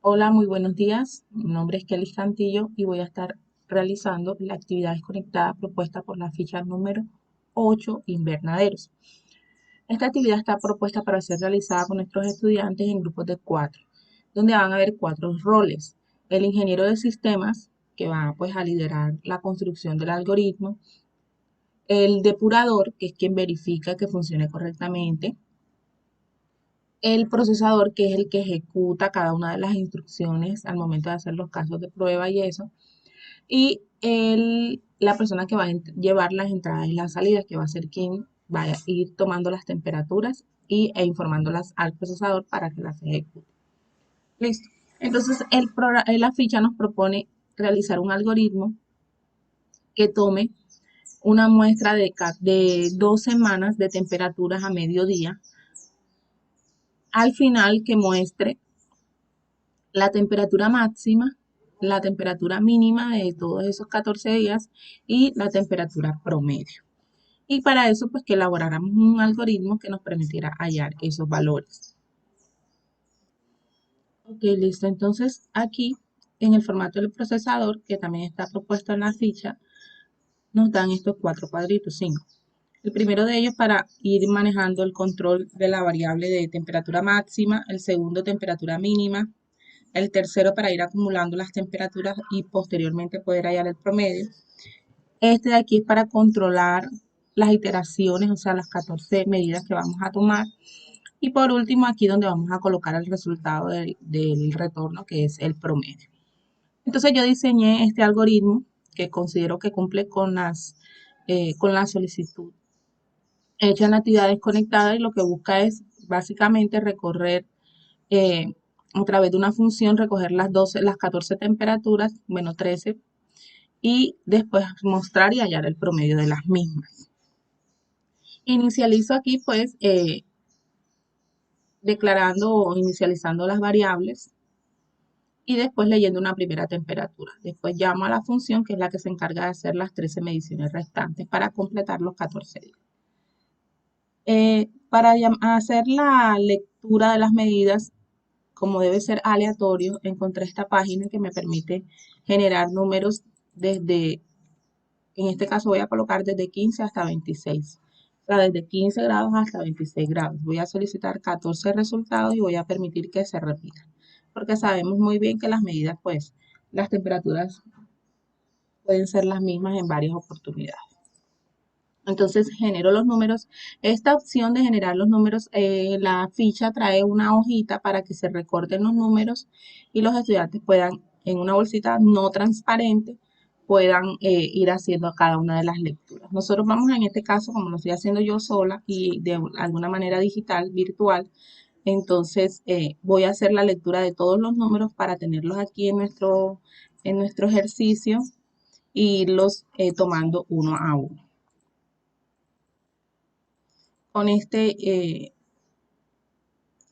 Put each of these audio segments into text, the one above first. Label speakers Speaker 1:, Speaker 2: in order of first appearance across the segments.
Speaker 1: Hola, muy buenos días. Mi nombre es Kelly Cantillo y voy a estar realizando la actividad desconectada propuesta por la ficha número 8, invernaderos. Esta actividad está propuesta para ser realizada con nuestros estudiantes en grupos de 4, donde van a haber 4 roles. El ingeniero de sistemas, que va pues a liderar la construcción del algoritmo. El depurador, que es quien verifica que funcione correctamente. El procesador, que es el que ejecuta cada una de las instrucciones al momento de hacer los casos de prueba y eso. Y la persona que va a llevar las entradas y las salidas, que va a ser quien va a ir tomando las temperaturas e informándolas al procesador para que las ejecute. Listo. Entonces, la ficha nos propone realizar un algoritmo que tome una muestra de 2 semanas de temperaturas a mediodía. Al final, que muestre la temperatura máxima, la temperatura mínima de todos esos 14 días y la temperatura promedio. Y para eso, pues que elaboráramos un algoritmo que nos permitiera hallar esos valores. Ok, listo. Entonces, aquí en el formato del procesador, que también está propuesto en la ficha, nos dan estos 4 cuadritos, 5. El primero de ellos para ir manejando el control de la variable de temperatura máxima, el segundo temperatura mínima, el tercero para ir acumulando las temperaturas y posteriormente poder hallar el promedio. Este de aquí es para controlar las iteraciones, o sea, las 14 medidas que vamos a tomar. Y por último, aquí donde vamos a colocar el resultado del retorno, que es el promedio. Entonces yo diseñé este algoritmo que considero que cumple con la solicitud hecha en actividades conectadas y lo que busca es básicamente recorrer a través de una función, recoger las 14 temperaturas, bueno, 13, y después mostrar y hallar el promedio de las mismas. Inicializo aquí pues declarando o inicializando las variables y después leyendo una primera temperatura. Después llamo a la función que es la que se encarga de hacer las 13 mediciones restantes para completar los 14 días. Para hacer la lectura de las medidas, como debe ser aleatorio, encontré esta página que me permite generar números desde, en este caso voy a colocar desde 15 hasta 26. O sea, desde 15 grados hasta 26 grados. Voy a solicitar 14 resultados y voy a permitir que se repitan. Porque sabemos muy bien que las medidas, pues, las temperaturas pueden ser las mismas en varias oportunidades. Entonces genero los números. Esta opción de generar los números, la ficha trae una hojita para que se recorten los números y los estudiantes puedan, en una bolsita no transparente, puedan ir haciendo cada una de las lecturas. Nosotros vamos en este caso, como lo estoy haciendo yo sola y de alguna manera digital, virtual, entonces voy a hacer la lectura de todos los números para tenerlos aquí en nuestro ejercicio e irlos tomando uno a uno. Con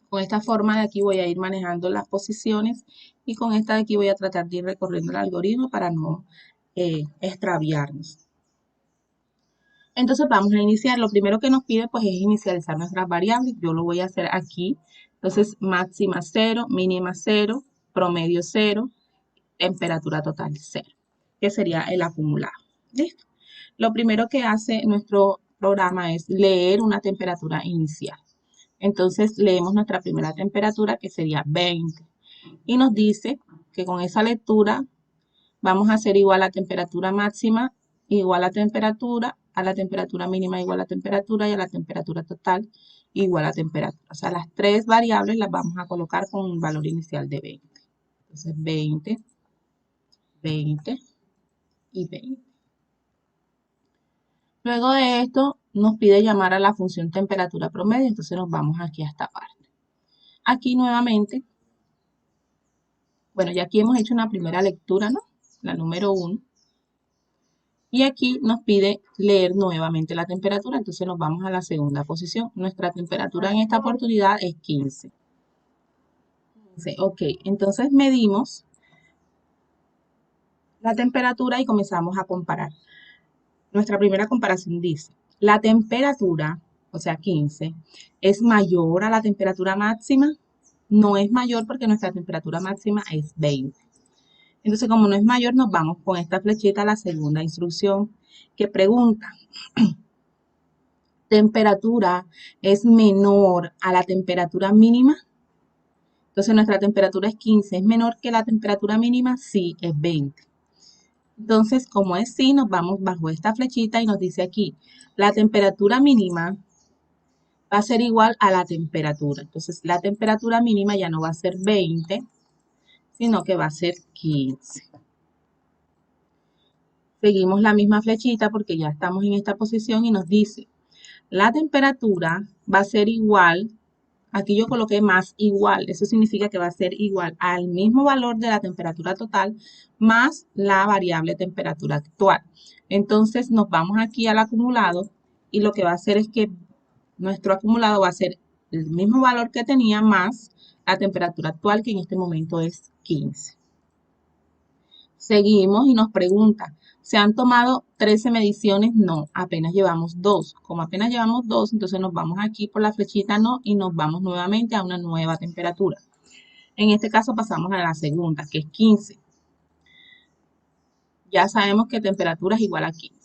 Speaker 1: con esta forma de aquí voy a ir manejando las posiciones y con esta de aquí voy a tratar de ir recorriendo el algoritmo para no extraviarnos. Entonces vamos a iniciar. Lo primero que nos pide pues es inicializar nuestras variables. Yo lo voy a hacer aquí. Entonces máxima 0, mínima 0, promedio 0, temperatura total 0, que sería el acumulado. ¿Listo? Lo primero que hace nuestro programa es leer una temperatura inicial. Entonces leemos nuestra primera temperatura que sería 20 y nos dice que con esa lectura vamos a hacer igual a temperatura máxima, igual a la temperatura mínima igual a temperatura y a la temperatura total igual a temperatura. O sea, las tres variables las vamos a colocar con un valor inicial de 20. Entonces 20, 20 y 20. Luego de esto nos pide llamar a la función temperatura promedio, entonces nos vamos aquí a esta parte. Aquí nuevamente, bueno, ya aquí hemos hecho una primera lectura, ¿no? La número 1. Y aquí nos pide leer nuevamente la temperatura, entonces nos vamos a la segunda posición. Nuestra temperatura en esta oportunidad es 15. Ok, entonces medimos la temperatura y comenzamos a comparar. Nuestra primera comparación dice, la temperatura, o sea 15, es mayor a la temperatura máxima. no es mayor porque nuestra temperatura máxima es 20. Entonces, como no es mayor, nos vamos con esta flechita a la segunda instrucción que pregunta, ¿temperatura es menor a la temperatura mínima? Entonces, nuestra temperatura es 15, ¿es menor que la temperatura mínima? Sí, es 20. Entonces, como es sí, nos vamos bajo esta flechita y nos dice aquí, la temperatura mínima va a ser igual a la temperatura. Entonces, la temperatura mínima ya no va a ser 20, sino que va a ser 15. Seguimos la misma flechita porque ya estamos en esta posición y nos dice, la temperatura va a ser igual, aquí yo coloqué más igual, eso significa que va a ser igual al mismo valor de la temperatura total más la variable temperatura actual. Entonces nos vamos aquí al acumulado y lo que va a hacer es que nuestro acumulado va a ser el mismo valor que tenía más la temperatura actual, que en este momento es 15. Seguimos y nos pregunta, ¿se han tomado 13 mediciones? No, apenas llevamos 2. Como apenas llevamos 2, entonces nos vamos aquí por la flechita no y nos vamos nuevamente a una nueva temperatura. En este caso pasamos a la segunda, que es 15. Ya sabemos que temperatura es igual a 15.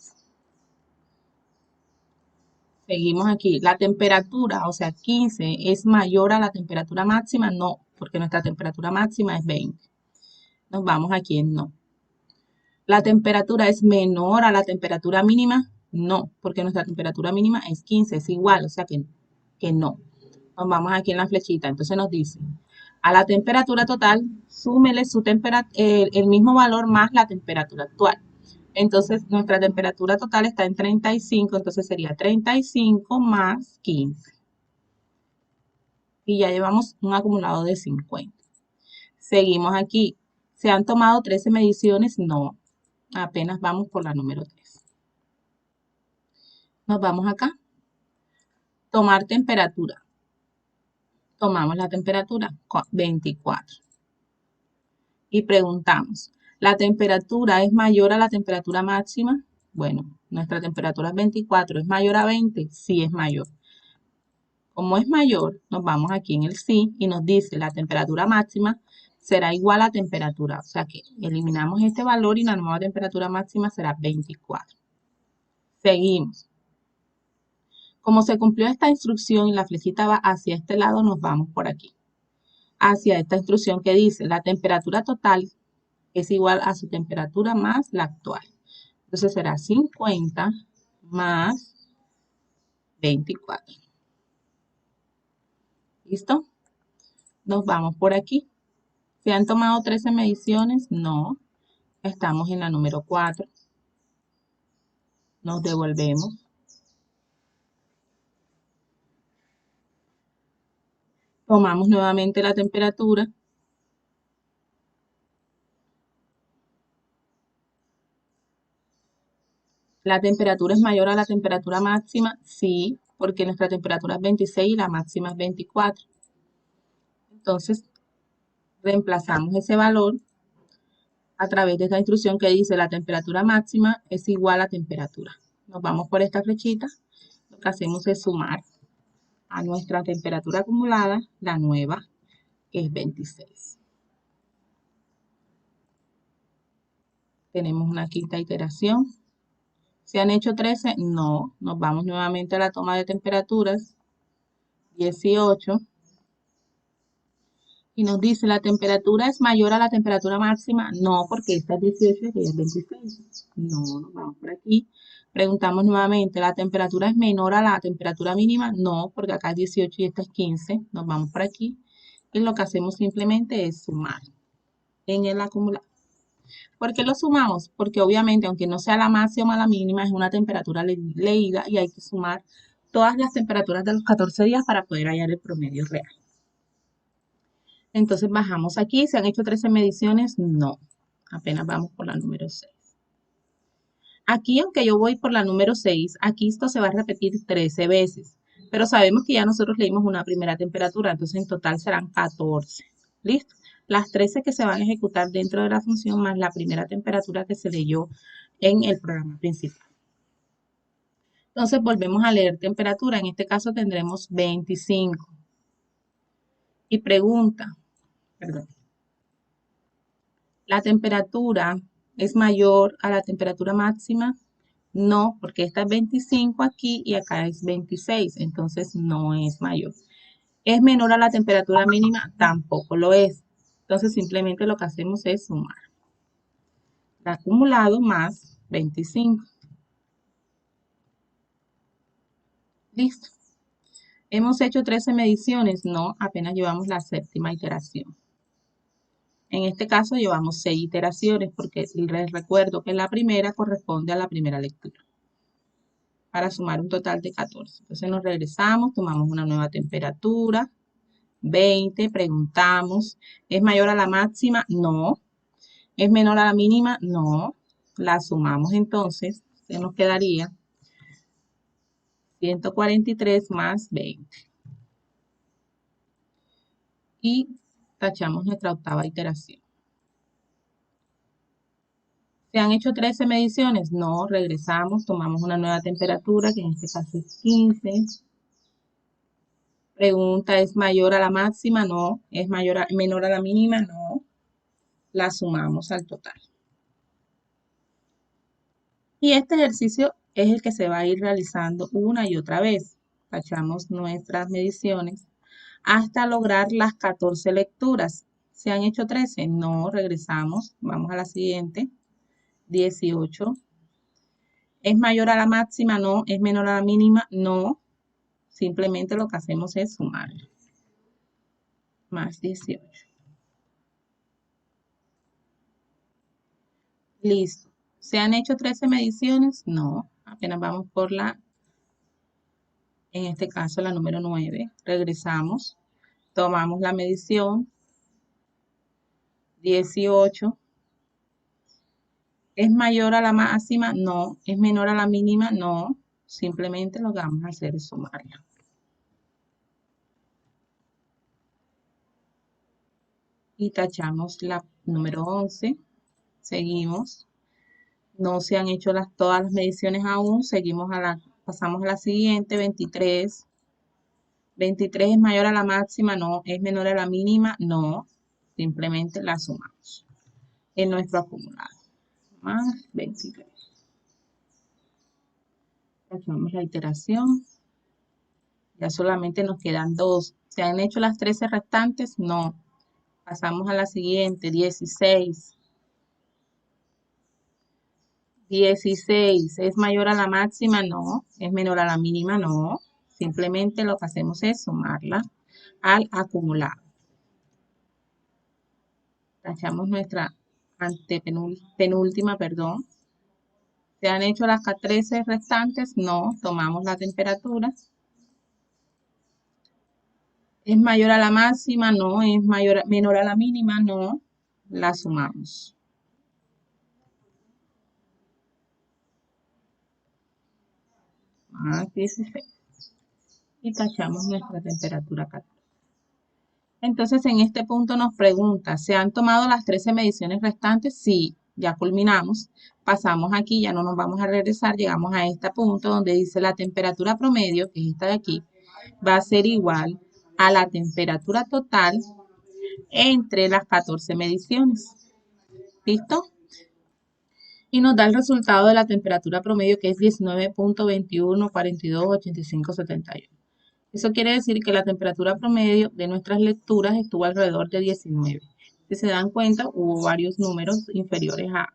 Speaker 1: Seguimos aquí. La temperatura, o sea, 15, ¿es mayor a la temperatura máxima? No, porque nuestra temperatura máxima es 20. Nos vamos aquí en no. ¿La temperatura es menor a la temperatura mínima? No, porque nuestra temperatura mínima es 15, es igual, o sea que no. Nos vamos aquí en la flechita, entonces nos dice, a la temperatura total, súmele el mismo valor más la temperatura actual. Entonces, nuestra temperatura total está en 35, entonces sería 35 más 15. Y ya llevamos un acumulado de 50. Seguimos aquí. ¿Se han tomado 13 mediciones? No. Apenas vamos por la número 3. Nos vamos acá. Tomar temperatura. Tomamos la temperatura, 24. Y preguntamos, ¿la temperatura es mayor a la temperatura máxima? Bueno, nuestra temperatura es 24, ¿es mayor a 20? Sí, es mayor. Como es mayor, nos vamos aquí en el sí y nos dice la temperatura máxima será igual a temperatura. O sea que eliminamos este valor y la nueva temperatura máxima será 24. Seguimos. Como se cumplió esta instrucción y la flechita va hacia este lado, nos vamos por aquí. Hacia esta instrucción que dice la temperatura total es igual a su temperatura más la actual. Entonces será 50 más 24. ¿Listo? Nos vamos por aquí. ¿Se han tomado 13 mediciones? No. Estamos en la número 4. Nos devolvemos. Tomamos nuevamente la temperatura. ¿La temperatura es mayor a la temperatura máxima? Sí, porque nuestra temperatura es 26 y la máxima es 24. Entonces, reemplazamos ese valor a través de esta instrucción que dice la temperatura máxima es igual a temperatura. Nos vamos por esta flechita. Lo que hacemos es sumar a nuestra temperatura acumulada la nueva, que es 26. Tenemos una quinta iteración. ¿Se han hecho 13? No. Nos vamos nuevamente a la toma de temperaturas. 18. Y nos dice, ¿la temperatura es mayor a la temperatura máxima? No, porque esta es 18 y esta es 26. No, nos vamos por aquí. Preguntamos nuevamente, ¿la temperatura es menor a la temperatura mínima? No, porque acá es 18 y esta es 15. Nos vamos por aquí. Y lo que hacemos simplemente es sumar en el acumulado. ¿Por qué lo sumamos? Porque obviamente, aunque no sea la máxima o la mínima, es una temperatura leída y hay que sumar todas las temperaturas de los 14 días para poder hallar el promedio real. Entonces bajamos aquí. ¿Se han hecho 13 mediciones? No. Apenas vamos por la número 6. Aquí, aunque yo voy por la número 6, aquí esto se va a repetir 13 veces. Pero sabemos que ya nosotros leímos una primera temperatura, entonces en total serán 14. ¿Listo? Las 13 que se van a ejecutar dentro de la función más la primera temperatura que se leyó en el programa principal. Entonces volvemos a leer temperatura. En este caso tendremos 25. Y pregunta, perdón, ¿la temperatura es mayor a la temperatura máxima? No, porque esta es 25 aquí y acá es 26, entonces no es mayor. ¿Es menor a la temperatura mínima? Tampoco lo es. Entonces simplemente lo que hacemos es sumar. El acumulado más 25. Listo. ¿Hemos hecho 13 mediciones? No, apenas llevamos la séptima iteración. En este caso llevamos 6 iteraciones porque les recuerdo que la primera corresponde a la primera lectura para sumar un total de 14. Entonces nos regresamos, tomamos una nueva temperatura, 20, preguntamos, ¿es mayor a la máxima? No. ¿Es menor a la mínima? No. La sumamos entonces, se nos quedaría 143 más 20. Y tachamos nuestra octava iteración. ¿Se han hecho 13 mediciones? No, regresamos, tomamos una nueva temperatura, que en este caso es 15. Pregunta, ¿es mayor a la máxima? No. ¿Es menor a la mínima? No. La sumamos al total. Y este ejercicio es el que se va a ir realizando una y otra vez. Tachamos nuestras mediciones hasta lograr las 14 lecturas. ¿Se han hecho 13? No, regresamos. Vamos a la siguiente. 18. ¿Es mayor a la máxima? No. ¿Es menor a la mínima? No. Simplemente lo que hacemos es sumar. Más 18. Listo. ¿Se han hecho 13 mediciones? No. Apenas vamos por en este caso la número 9. Regresamos. Tomamos la medición. 18. ¿Es mayor a la máxima? No. ¿Es menor a la mínima? No. Simplemente lo que vamos a hacer es sumarla. Y tachamos la número 11. Seguimos. No se han hecho todas las mediciones aún. Pasamos a la siguiente, 23. 23 es mayor a la máxima, no. ¿Es menor a la mínima? No. Simplemente la sumamos en nuestro acumulado. Más 23. Tachamos la iteración. Ya solamente nos quedan 2. ¿Se han hecho las 13 restantes? No. Pasamos a la siguiente, 16. 16, ¿es mayor a la máxima? No. ¿Es menor a la mínima? No. Simplemente lo que hacemos es sumarla al acumulado. Tachamos nuestra penúltima, perdón. ¿Se han hecho las 13 restantes? No. Tomamos la temperatura. ¿Es mayor a la máxima? No. ¿Es menor a la mínima? No. La sumamos. Más 16. Y tachamos nuestra temperatura 14. Entonces, en este punto nos pregunta, ¿se han tomado las 13 mediciones restantes? Sí, ya culminamos. Pasamos aquí, ya no nos vamos a regresar, llegamos a este punto donde dice la temperatura promedio, que es esta de aquí, va a ser igual a la temperatura total entre las 14 mediciones. ¿Listo? Y nos da el resultado de la temperatura promedio, que es 19.21428571. Eso quiere decir que la temperatura promedio de nuestras lecturas estuvo alrededor de 19. Si se dan cuenta, hubo varios números inferiores a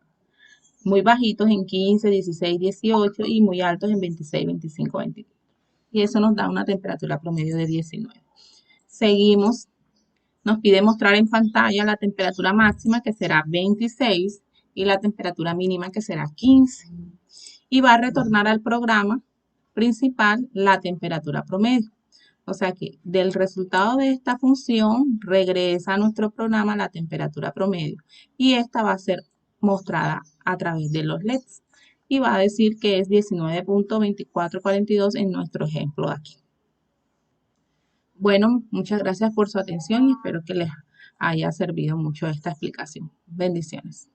Speaker 1: muy bajitos en 15, 16, 18 y muy altos en 26, 25, 23. Y eso nos da una temperatura promedio de 19. Seguimos. Nos pide mostrar en pantalla la temperatura máxima, que será 26, y la temperatura mínima, que será 15. Y va a retornar al programa principal la temperatura promedio. O sea que del resultado de esta función regresa a nuestro programa la temperatura promedio y esta va a ser mostrada a través de los LEDs y va a decir que es 19.2442 en nuestro ejemplo de aquí. Bueno, muchas gracias por su atención y espero que les haya servido mucho esta explicación. Bendiciones.